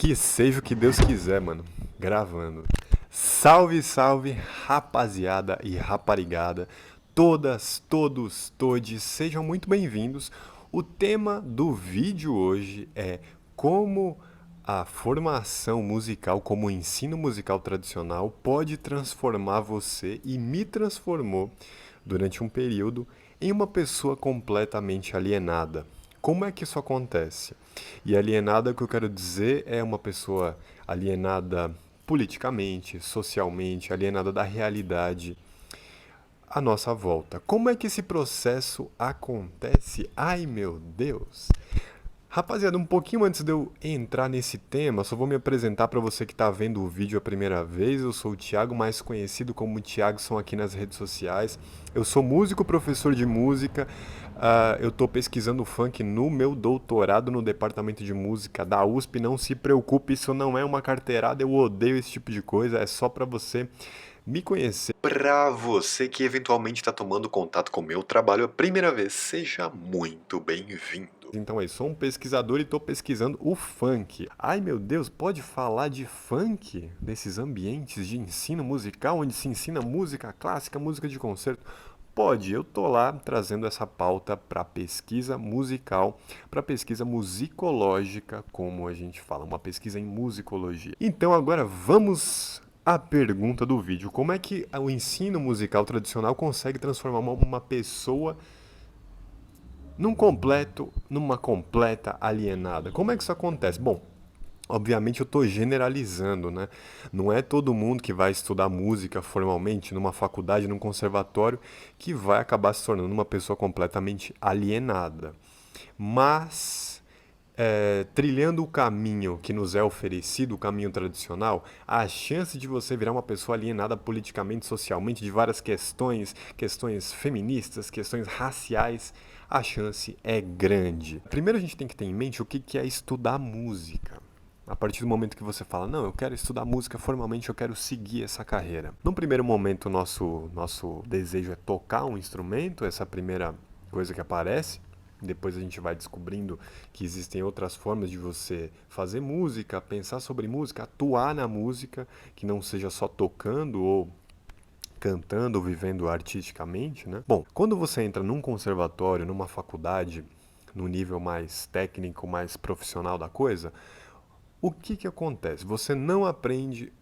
Que seja o que Deus quiser, mano. Gravando. Salve, salve, rapaziada e raparigada. Todas, todos, todes, sejam muito bem-vindos. O tema do vídeo hoje é como a formação musical, como o ensino musical tradicional, pode transformar você e me transformou durante um período em uma pessoa completamente alienada. Como é que isso acontece? E alienada, o que eu quero dizer é uma pessoa alienada politicamente, socialmente, alienada da realidade à nossa volta. Como é que esse processo acontece? Ai meu Deus! Rapaziada, um pouquinho antes de eu entrar nesse tema, só vou me apresentar para você que está vendo o vídeo a primeira vez. Eu sou o Thiago, mais conhecido como Thiagson aqui nas redes sociais. Eu sou músico, professor de música. Eu estou pesquisando funk no meu doutorado no departamento de música da USP. Não se preocupe, isso não é uma carteirada. Eu odeio esse tipo de coisa. É só para você me conhecer. Para você que eventualmente está tomando contato com o meu trabalho a primeira vez, seja muito bem-vindo. Então aí, sou um pesquisador e estou pesquisando o funk. Ai meu Deus, pode falar de funk nesses ambientes de ensino musical, onde se ensina música clássica, música de concerto? Pode, eu tô lá trazendo essa pauta para pesquisa musical, para pesquisa musicológica, como a gente fala, uma pesquisa em musicologia. Então agora vamos à pergunta do vídeo. Como é que o ensino musical tradicional consegue transformar uma pessoa numa completa alienada? Como é que isso acontece? Bom, obviamente eu estou generalizando, né? Não é todo mundo que vai estudar música formalmente numa faculdade, num conservatório, que vai acabar se tornando uma pessoa completamente alienada. Mas, trilhando o caminho que nos é oferecido, o caminho tradicional, a chance de você virar uma pessoa alienada politicamente, socialmente, de várias questões, questões feministas, questões raciais, a chance é grande. Primeiro a gente tem que ter em mente o que é estudar música. A partir do momento que você fala, não, eu quero estudar música formalmente, eu quero seguir essa carreira. Num primeiro momento, o nosso desejo é tocar um instrumento, essa é a primeira coisa que aparece. Depois a gente vai descobrindo que existem outras formas de você fazer música, pensar sobre música, atuar na música, que não seja só tocando ou cantando ou vivendo artisticamente, né? Bom, quando você entra num conservatório, numa faculdade, no nível mais técnico, mais profissional da coisa, o que acontece? Você não aprende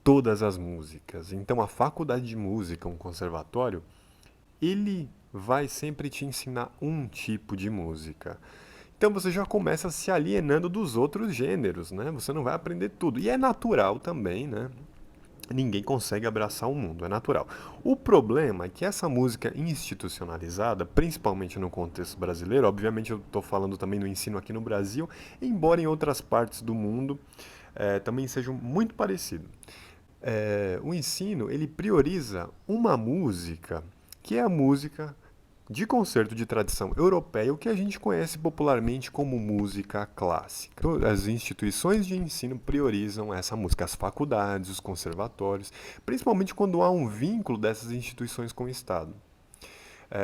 todas as músicas. Então a faculdade de música, um conservatório, ele vai sempre te ensinar um tipo de música. Então você já começa se alienando dos outros gêneros, né? Você não vai aprender tudo. E é natural também, né? Ninguém consegue abraçar o mundo, é natural. O problema é que essa música institucionalizada, principalmente no contexto brasileiro, obviamente eu estou falando também do ensino aqui no Brasil, embora em outras partes do mundo também seja muito parecido. O ensino ele prioriza uma música que é a música de concerto de tradição europeia, o que a gente conhece popularmente como música clássica. Então, as instituições de ensino priorizam essa música, as faculdades, os conservatórios, principalmente quando há um vínculo dessas instituições com o Estado.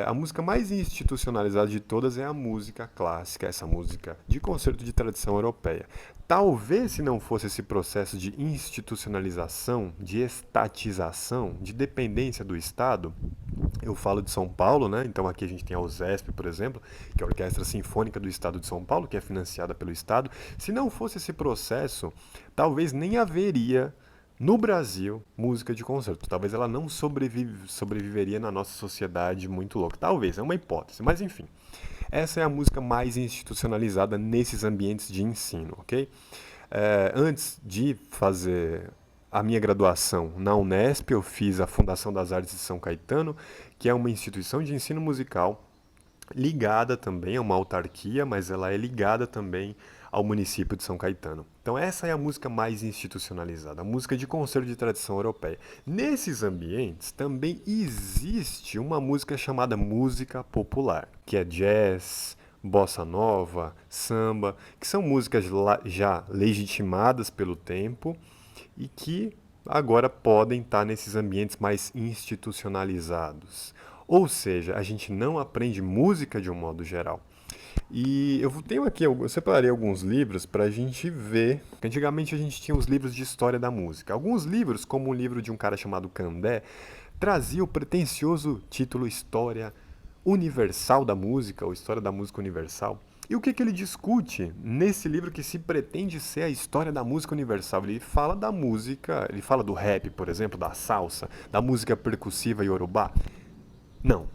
A música mais institucionalizada de todas é a música clássica, essa música de concerto de tradição europeia. Talvez se não fosse esse processo de institucionalização, de estatização, de dependência do Estado, eu falo de São Paulo, né? Então aqui a gente tem a USESP, por exemplo, que é a Orquestra Sinfônica do Estado de São Paulo, que é financiada pelo Estado. Se não fosse esse processo, talvez nem haveria no Brasil música de concerto. Talvez ela não sobreviveria na nossa sociedade muito louca. Talvez, é uma hipótese, mas enfim. Essa é a música mais institucionalizada nesses ambientes de ensino, ok? Antes de fazer a minha graduação na Unesp, eu fiz a Fundação das Artes de São Caetano, que é uma instituição de ensino musical ligada também a uma autarquia, mas ela é ligada também ao município de São Caetano. Então essa é a música mais institucionalizada, a música de concerto de tradição europeia. Nesses ambientes também existe uma música chamada música popular, que é jazz, bossa nova, samba, que são músicas já legitimadas pelo tempo e que agora podem estar nesses ambientes mais institucionalizados. Ou seja, a gente não aprende música de um modo geral. E eu tenho aqui, eu separei alguns livros para a gente ver. Antigamente a gente tinha os livros de história da música. Alguns livros, como um livro de um cara chamado Candé, trazia o pretensioso título História Universal da Música, ou História da Música Universal. E o que, que ele discute nesse livro que se pretende ser a história da música universal? Ele fala da música, ele fala do rap, por exemplo, da salsa, da música percussiva iorubá. Não,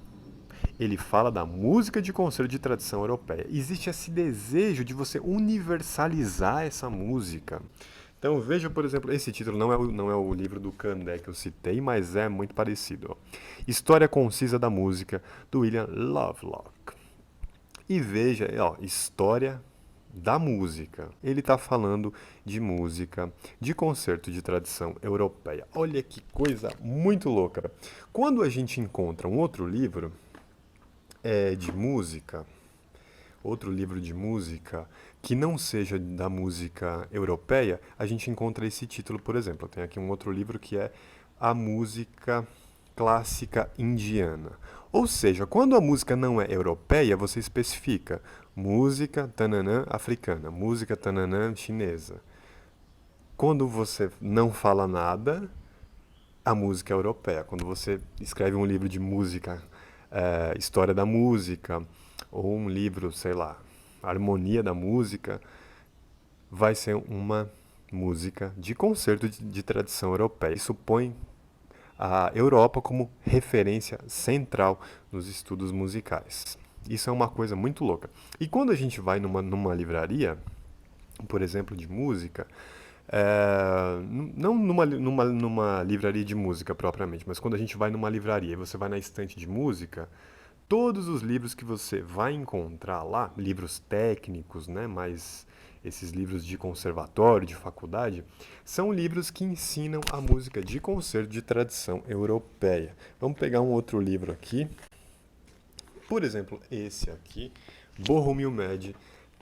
ele fala da música de concerto de tradição europeia. Existe esse desejo de você universalizar essa música. Então veja, por exemplo, esse título não é o livro do Candé que eu citei, mas é muito parecido. Ó. História Concisa da Música, do William Lovelock. E veja, ó, História da Música. Ele está falando de música, de concerto de tradição europeia. Olha que coisa muito louca. Quando a gente encontra um outro livro, de música, outro livro de música que não seja da música europeia, a gente encontra esse título, por exemplo. Tem aqui um outro livro que é A Música Clássica Indiana. Ou seja, quando a música não é europeia, você especifica música tananã africana, música tananã chinesa. Quando você não fala nada, a música é europeia. Quando você escreve um livro de música, história da música, ou um livro, sei lá, harmonia da música, vai ser uma música de concerto de tradição europeia. Isso põe a Europa como referência central nos estudos musicais. Isso é uma coisa muito louca. E quando a gente vai numa livraria, por exemplo, de música, não numa livraria de música propriamente, mas quando a gente vai numa livraria e você vai na estante de música, todos os livros que você vai encontrar lá, livros técnicos, né, mas esses livros de conservatório, de faculdade, são livros que ensinam a música de concerto de tradição europeia. Vamos pegar um outro livro aqui, por exemplo, esse aqui, Bohumil Med,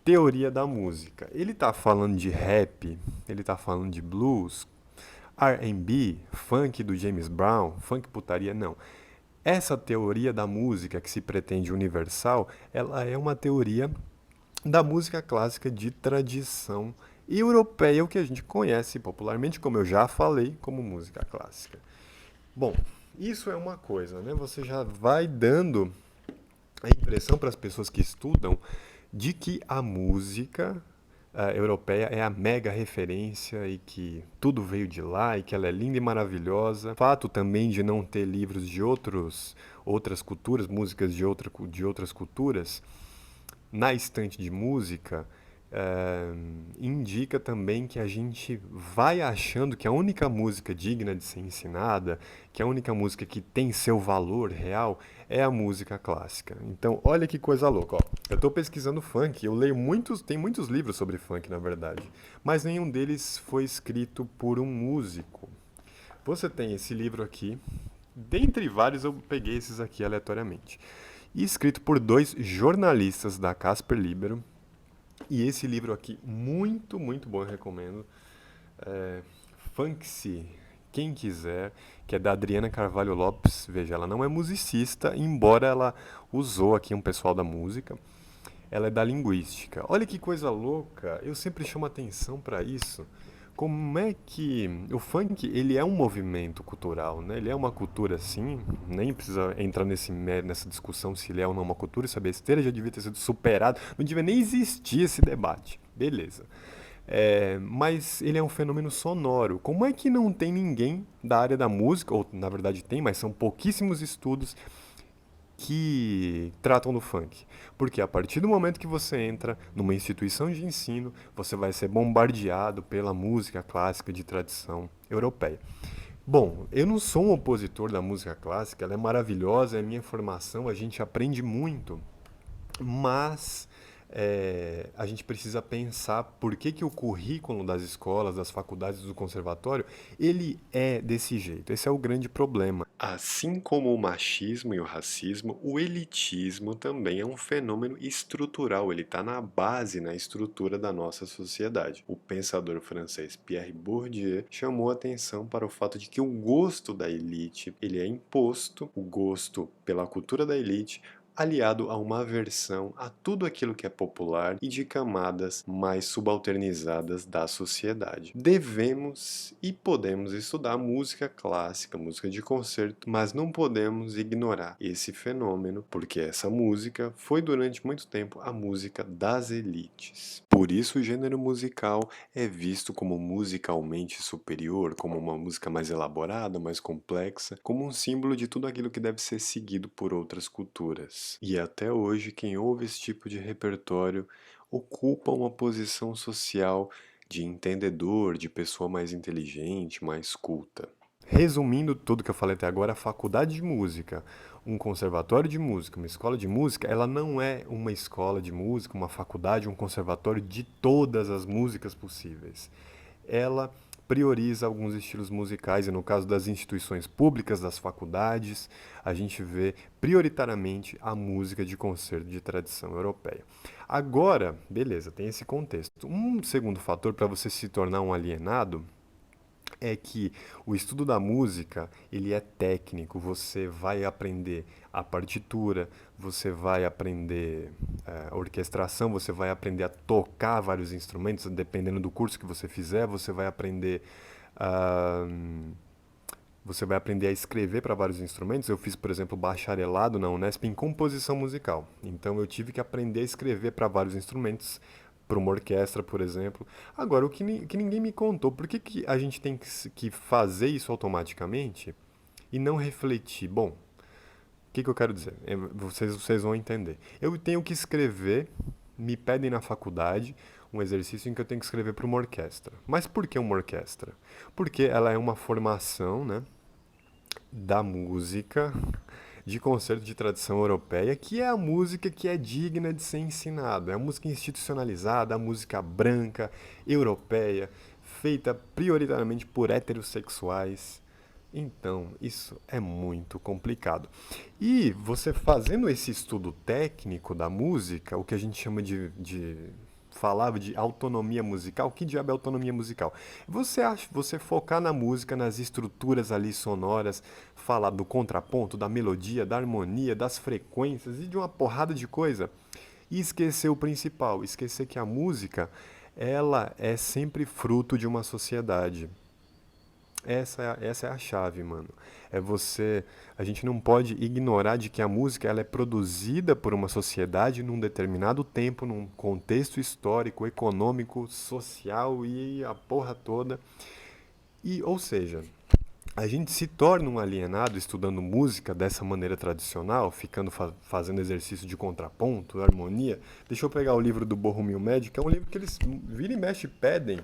Teoria da Música. Ele está falando de rap, ele está falando de blues, R&B, funk do James Brown, funk putaria, não. Essa teoria da música que se pretende universal, ela é uma teoria da música clássica de tradição europeia, o que a gente conhece popularmente, como eu já falei, como música clássica. Bom, isso é uma coisa, né? Você já vai dando a impressão para as pessoas que estudam de que a música europeia é a mega referência e que tudo veio de lá e que ela é linda e maravilhosa. O fato também de não ter livros de outras culturas, músicas de outras culturas, na estante de música, indica também que a gente vai achando que a única música digna de ser ensinada, que a única música que tem seu valor real, é a música clássica. Então, olha que coisa louca, ó. Eu estou pesquisando funk, eu leio tem muitos livros sobre funk, na verdade, mas nenhum deles foi escrito por um músico. Você tem esse livro aqui, dentre vários eu peguei esses aqui aleatoriamente, e escrito por dois jornalistas da Casper Libero. E esse livro aqui, muito, muito bom, eu recomendo. É, Funksy, quem quiser, que é da Adriana Carvalho Lopes. Veja, ela não é musicista, embora ela usou aqui um pessoal da música. Ela é da linguística. Olha que coisa louca, eu sempre chamo atenção para isso. Como é que o funk, ele é um movimento cultural, né? Ele é uma cultura, sim. Nem precisa entrar nessa discussão se ele é ou não uma cultura. Isso é besteira, já devia ter sido superado. Não devia nem existir esse debate. Beleza. Mas ele é um fenômeno sonoro. Como é que não tem ninguém da área da música, ou na verdade tem, mas são pouquíssimos estudos que tratam do funk. Porque a partir do momento que você entra numa instituição de ensino, você vai ser bombardeado pela música clássica de tradição europeia. Bom, eu não sou um opositor da música clássica, ela é maravilhosa, é minha formação, a gente aprende muito, mas a gente precisa pensar por que, que o currículo das escolas, das faculdades, do conservatório, ele é desse jeito. Esse é o grande problema. Assim como o machismo e o racismo, o elitismo também é um fenômeno estrutural, ele está na base, na estrutura da nossa sociedade. O pensador francês Pierre Bourdieu chamou atenção para o fato de que o gosto da elite, ele é imposto, o gosto pela cultura da elite, aliado a uma aversão a tudo aquilo que é popular e de camadas mais subalternizadas da sociedade. Devemos e podemos estudar música clássica, música de concerto, mas não podemos ignorar esse fenômeno, porque essa música foi durante muito tempo a música das elites. Por isso o gênero musical é visto como musicalmente superior, como uma música mais elaborada, mais complexa, como um símbolo de tudo aquilo que deve ser seguido por outras culturas. E até hoje, quem ouve esse tipo de repertório ocupa uma posição social de entendedor, de pessoa mais inteligente, mais culta. Resumindo tudo que eu falei até agora, a faculdade de música, um conservatório de música, uma escola de música, ela não é uma escola de música, uma faculdade, um conservatório de todas as músicas possíveis. Ela prioriza alguns estilos musicais, e no caso das instituições públicas, das faculdades, a gente vê prioritariamente a música de concerto de tradição europeia. Agora, beleza, tem esse contexto. Um segundo fator para você se tornar um alienado é que o estudo da música, ele é técnico, você vai aprender a partitura, você vai aprender a orquestração, você vai aprender a tocar vários instrumentos, dependendo do curso que você fizer, ah, você vai aprender a escrever para vários instrumentos. Eu fiz, por exemplo, bacharelado na Unesp em composição musical. Então eu tive que aprender a escrever para vários instrumentos, para uma orquestra, por exemplo. Agora, que ninguém me contou, por que a gente tem que fazer isso automaticamente e não refletir? Bom, que eu quero dizer? Vocês vão entender. Eu tenho que escrever, me pedem na faculdade um exercício em que eu tenho que escrever para uma orquestra. Mas por que uma orquestra? Porque ela é uma formação, né, da música de concerto de tradição europeia, que é a música que é digna de ser ensinada. É a música institucionalizada, a música branca, europeia, feita prioritariamente por heterossexuais. Então, isso é muito complicado. E você fazendo esse estudo técnico da música, o que a gente chama falava de autonomia musical. Que diabo é autonomia musical? Você focar na música, nas estruturas ali sonoras, falar do contraponto, da melodia, da harmonia, das frequências e de uma porrada de coisa, e esquecer o principal, esquecer que a música, ela é sempre fruto de uma sociedade. Essa é a chave, mano. É você. A gente não pode ignorar de que a música ela é produzida por uma sociedade num determinado tempo, num contexto histórico, econômico, social e a porra toda. E, ou seja, a gente se torna um alienado estudando música dessa maneira tradicional, ficando fazendo exercício de contraponto, harmonia. Deixa eu pegar o livro do Borromeo Médio, que é um livro que eles vira e mexe pedem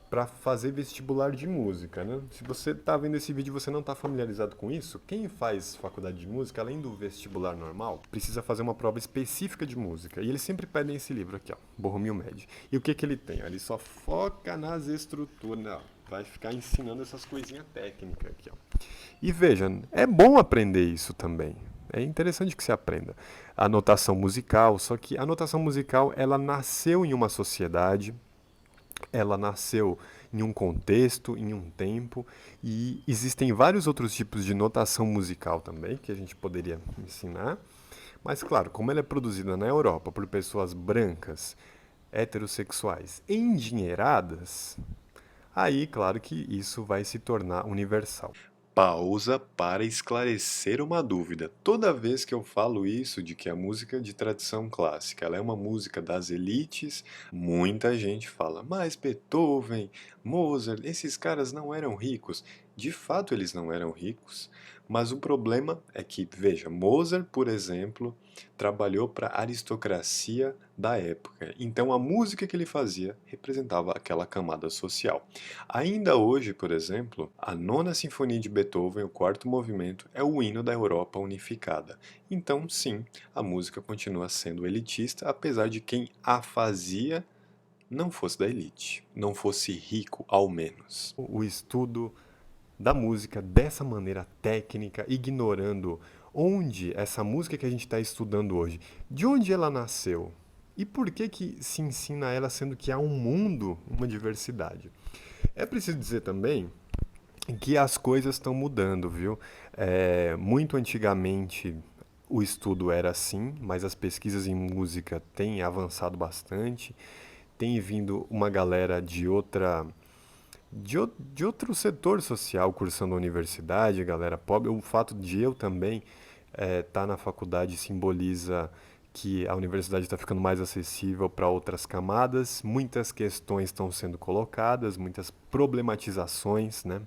para fazer vestibular de música, né? Se você está vendo esse vídeo e você não está familiarizado com isso, quem faz faculdade de música, além do vestibular normal, precisa fazer uma prova específica de música. E eles sempre pedem esse livro aqui, ó, Borromeo Médio. E o que que ele tem? Ele só foca nas estruturas, não, vai ficar ensinando essas coisinhas técnicas aqui, ó. E veja, é bom aprender isso também. É interessante que você aprenda a notação musical, só que a notação musical, ela nasceu em uma sociedade, ela nasceu em um contexto, em um tempo, e existem vários outros tipos de notação musical também que a gente poderia ensinar. Mas, claro, como ela é produzida na Europa por pessoas brancas, heterossexuais, endinheiradas, aí, claro que isso vai se tornar universal. Pausa para esclarecer uma dúvida. Toda vez que eu falo isso de que a música de tradição clássica ela é uma música das elites, muita gente fala, mas Beethoven, Mozart, esses caras não eram ricos. De fato, eles não eram ricos, mas o problema é que, veja, Mozart, por exemplo, trabalhou para a aristocracia da época. Então, a música que ele fazia representava aquela camada social. Ainda hoje, por exemplo, a Nona Sinfonia de Beethoven, o quarto movimento, é o hino da Europa unificada. Então, sim, a música continua sendo elitista, apesar de quem a fazia não fosse da elite, não fosse rico, ao menos. O estudo da música dessa maneira técnica, ignorando onde essa música que a gente está estudando hoje, de onde ela nasceu e por que se ensina ela, sendo que há um mundo, uma diversidade. É preciso dizer também que as coisas estão mudando, viu? Muito antigamente, o estudo era assim, mas as pesquisas em música têm avançado bastante. Tem vindo uma galera de outro setor social cursando a universidade, galera pobre. O fato de eu também estar na faculdade simboliza que a universidade está ficando mais acessível para outras camadas, muitas questões estão sendo colocadas, muitas problematizações, né?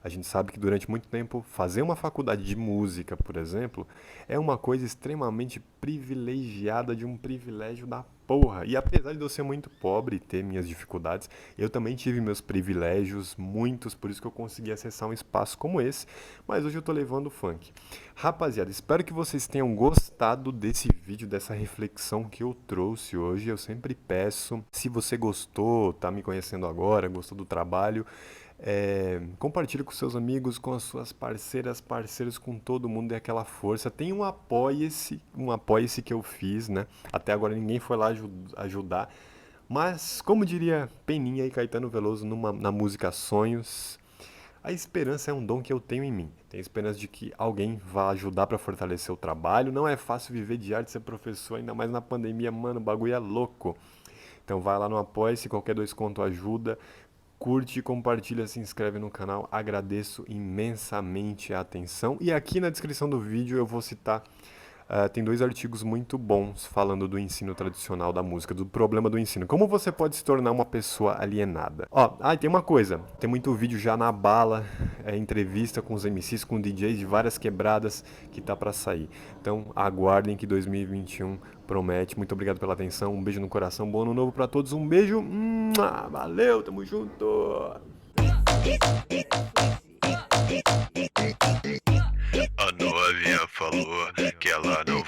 A gente sabe que durante muito tempo fazer uma faculdade de música, por exemplo, é uma coisa extremamente privilegiada, de um privilégio da porra. E apesar de eu ser muito pobre e ter minhas dificuldades, eu também tive meus privilégios, muitos, por isso que eu consegui acessar um espaço como esse. Mas hoje eu tô levando funk. Rapaziada, espero que vocês tenham gostado desse vídeo, dessa reflexão que eu trouxe hoje. Eu sempre peço, se você gostou, tá me conhecendo agora, gostou do trabalho, compartilhe com seus amigos, com as suas parceiras, parceiros, com todo mundo, dê aquela força. Tem um apoia-se que eu fiz, né? Até agora ninguém foi lá ajudar. Mas, como diria Peninha e Caetano Veloso na música Sonhos, a esperança é um dom que eu tenho em mim. Tenho esperança de que alguém vá ajudar para fortalecer o trabalho. Não é fácil viver de arte, ser professor, ainda mais na pandemia, mano, o bagulho é louco. Então vai lá no Apoia-se, qualquer 2 conto ajuda. Curte, compartilha, se inscreve no canal. Agradeço imensamente a atenção. E aqui na descrição do vídeo eu vou citar. Tem 2 artigos muito bons falando do ensino tradicional da música, do problema do ensino. Como você pode se tornar uma pessoa alienada? Ó, tem uma coisa. Tem muito vídeo já na bala, entrevista com os MCs, com DJs de várias quebradas que tá pra sair. Então aguardem que 2021 promete. Muito obrigado pela atenção. Um beijo no coração. Bom ano novo pra todos. Um beijo. Valeu, tamo junto. A novinha falou que ela não